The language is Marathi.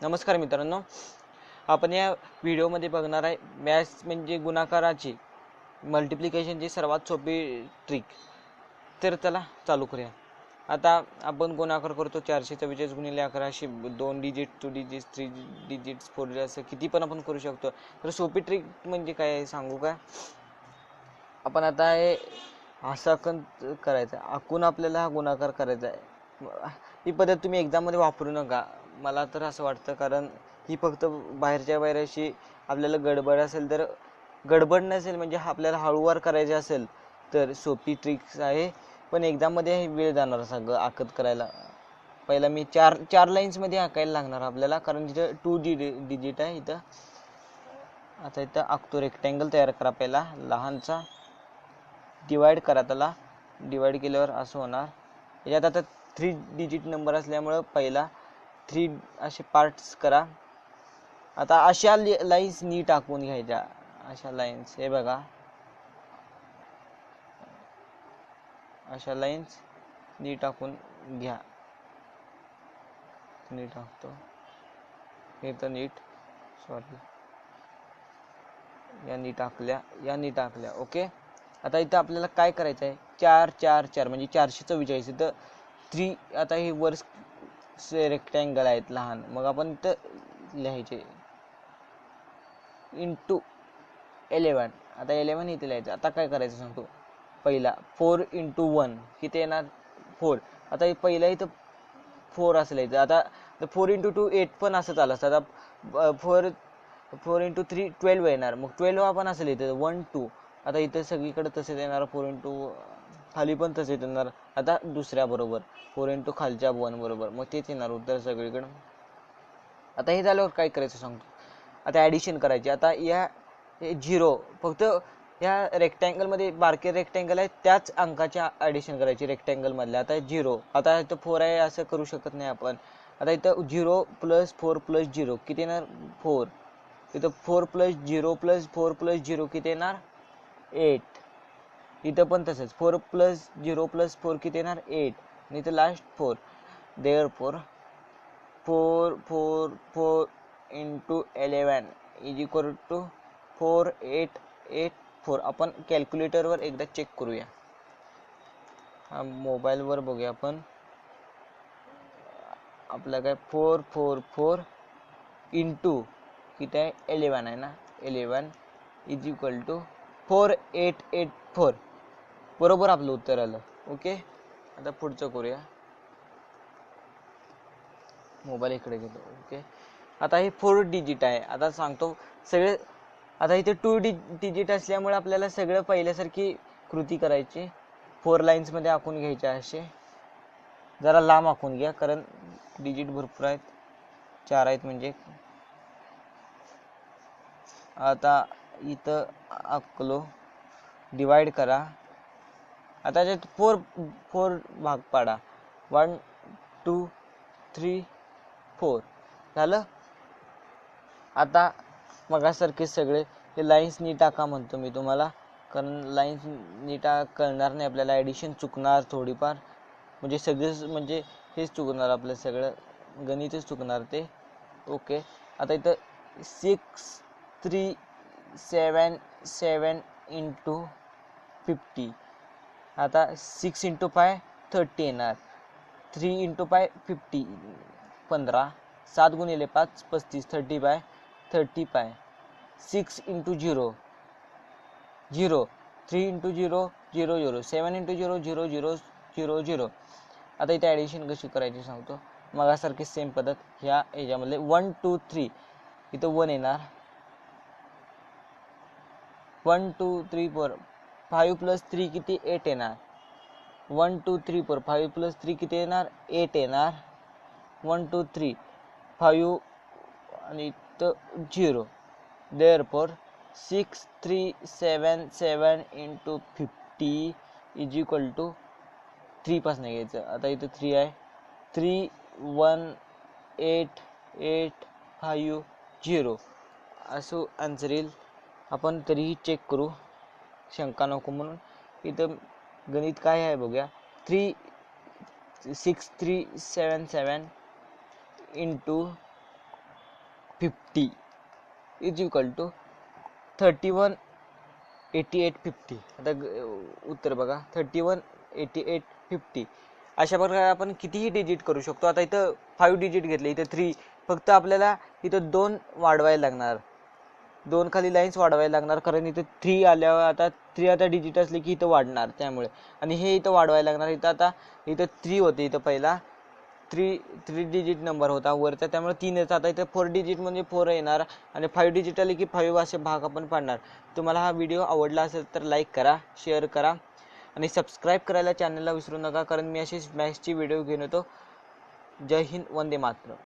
नमस्कार मित्रांनो, आपण या व्हिडिओमध्ये बघणार आहे मॅथ्स म्हणजे गुणाकाराची मल्टिप्लिकेशनची सर्वात सोपी ट्रिक. तर चला चालू करूया. आता आपण गुणाकार करतो 444 गुणिले 1100, 2 डिजिट, 2 डिजिट्स, 3 डिजिट्स, 4 डिजिट, असं किती पण आपण करू शकतो. तर सोपी ट्रिक म्हणजे काय आहे सांगू का? आपण आता हे असं करायचं, आखून आपल्याला हा गुणाकार करायचा आहे. ही पद्धत तुम्ही एक्झाममध्ये वापरू नका, मला तर असं वाटतं, कारण ही फक्त बाहेरच्या बाहेर अशी आपल्याला गडबड असेल तर, गडबड नसेल म्हणजे आपल्याला हळूवार करायचे असेल तर सोपी ट्रिक्स आहे. पण एक्झाममध्ये वेळ जाणार सगळं आखत करायला. पहिला मी चार लाईन्समध्ये आखायला लागणार आपल्याला, कारण तिथं 2 डिजिट आहे इथं. आता इथं आखतो. रेक्टँगल तयार करा पहिला लहानचा, डिवाइड करा, त्याला डिवाइड केल्यावर असं होणार. याच्यात आता 3 डिजिट नंबर असल्यामुळं पहिला 3 असे पार्ट्स करा. आता अशा लाईन्स नीट टाकून घ्यायच्या, अशा लाईन्स, हे बघा अशा लाईन्स नीट टाकून घ्या. नीट टाकतो हे तर नीट, सॉरी, या नीट टाकल्या ओके. आता इथं आपल्याला काय करायचं आहे, 4 4 4 म्हणजे 444. इथं 3 आता हे वर रेक्टँगल आहेत लहान, मग आपण इथं लिहायचे इंटू 11. आता 11 इथे लिहायचं. आता काय करायचं सांगतो. पहिला 4 इंटू 1 किती येणार, 4. आता पहिला इथं 4 असं लिहायचं. आता 4 इंटू 2 8 पण असं चालू असतं. आता 4 इंटू 3 12 येणार, मग 12 आपण असं लिहायचं 1 2. आता इथं सगळीकडे तसेच येणार, 4 इंटू खाली पण तसेच येणार. आता दुसऱ्या बरोबर 4 इंटू खालच्या 1 बरोबर, मग तेच येणार उत्तर सगळीकडं. आता हे झाल्यावर काय करायचं सांगतो. आता ॲडिशन करायची. आता या 0 फक्त या रेक्टँगलमध्ये बारके रेक्टँगल आहे त्याच अंकाच्या ॲडिशन करायची रेक्टँगलमधल्या. आता 0, आता इथं 4 आहे असं करू शकत नाही आपण. आता इथं 0 प्लस 4 प्लस 0 किती येणार, 4. इथं 4 प्लस 0 प्लस 4 प्लस 0 किती येणार, 8. इथं पण तसंच 4 प्लस 0 प्लस 4 किती येणार, 8. आणि इथं last 4. Therefore 4 4 4 into 11 is equal to 4884. आपण कॅल्क्युलेटरवर एकदा चेक करूया, मोबाईलवर बघूया आपण. आपलं काय 444 इंटू किती आहे, 11 आहे ना, 11 इज इक्वल टू 4884. बरोबर आपलं उत्तर आलं. ओके, आता पुढचं करूया. मोबाईल इकडे घेतो. ओके, आता हे 4 डिजिट आहे. आता सांगतो सगळे. आता इथे 2 डिजिट असल्यामुळे आपल्याला सगळं पहिल्यासारखी कृती करायची. 4 लाईन्समध्ये आखून घ्यायच्या. असे जरा लांब आखून घ्या, कारण डिजिट भरपूर आहेत, 4 आहेत म्हणजे. आता इथं आखलो, डिवाइड करा. आता त्यात 4 भाग पाडा, 1 2 3 4 झालं. आता मगासारखे सगळे हे लाईन्स नीट टाका म्हणतो मी तुम्हाला, कारण लाईन्स नीट कळणार नाही आपल्याला, ॲडिशन चुकणार थोडीफार, म्हणजे सगळेच म्हणजे हेच चुकणार आपलं, सगळं गणितच चुकणार ते. ओके, आता इथं 6 3 7 7 इंटू 50. आता 6 इंटू 5 30 येणार, 3 इंटू 5 50 15, 7 गुणिले 5 35, 30 पाय 6 इंटू 0 0, 3 इंटू 0 0 0, 7 इंटू 0 0 0 0 0. आता इथे ॲडिशन कशी करायची सांगतो. मगासारखी सेम पद्धत ह्या ह्याच्यामध्ये 1 2 3 इथं 1 येणार, 1 2 3 4 5 प्लस 3 किती, 8 येणार. 1 2 3 4 5 प्लस 3 किती येणार, 8 येणार. 1 2 3 5 आणि इथं 0. Therefore 6 3 7 7 into 50 is equal to 3 पासून घ्यायचं. आता इथं 3 आहे, 3 1 8 8 5 0 असं आन्सर येईल. आपण तरीही चेक करू, शंका नको म्हणून. इथं गणित काय आहे बघूया. 6 3 7 7 इंटू 50 इज इक्वल टू 31 88 50. आता उत्तर बघा 31 88 50. अशा प्रकारे आपण कितीही डिजिट करू शकतो. आता इथं 5 डिजिट घेतले, इथं 3, फक्त आपल्याला इथं 2 वाढवायला लागणार, 2 खाली लाईन्स वाढवायला लागणार, कारण इथं 3 आल्यावर आता 3 आता डिजिट असले की इथं वाढणार त्यामुळे. आणि हे इथं वाढवायला लागणार. इथं आता इथं 3 होते, इथं पहिला 3 डिजिट नंबर होता वरचा, त्यामुळे 3 येतात. आता इथं 4 डिजिट म्हणजे 4 येणार आणि 5 डिजिट आले की 5 असे भाग आपण पाडणार. तुम्हाला हा व्हिडिओ आवडला असेल तर लाईक करा, शेअर करा आणि सबस्क्राईब करायला चॅनलला विसरू नका, कारण मी अशीच मॅथ्सची व्हिडिओ घेऊन येतो. जय हिंद, वंदे मातरम.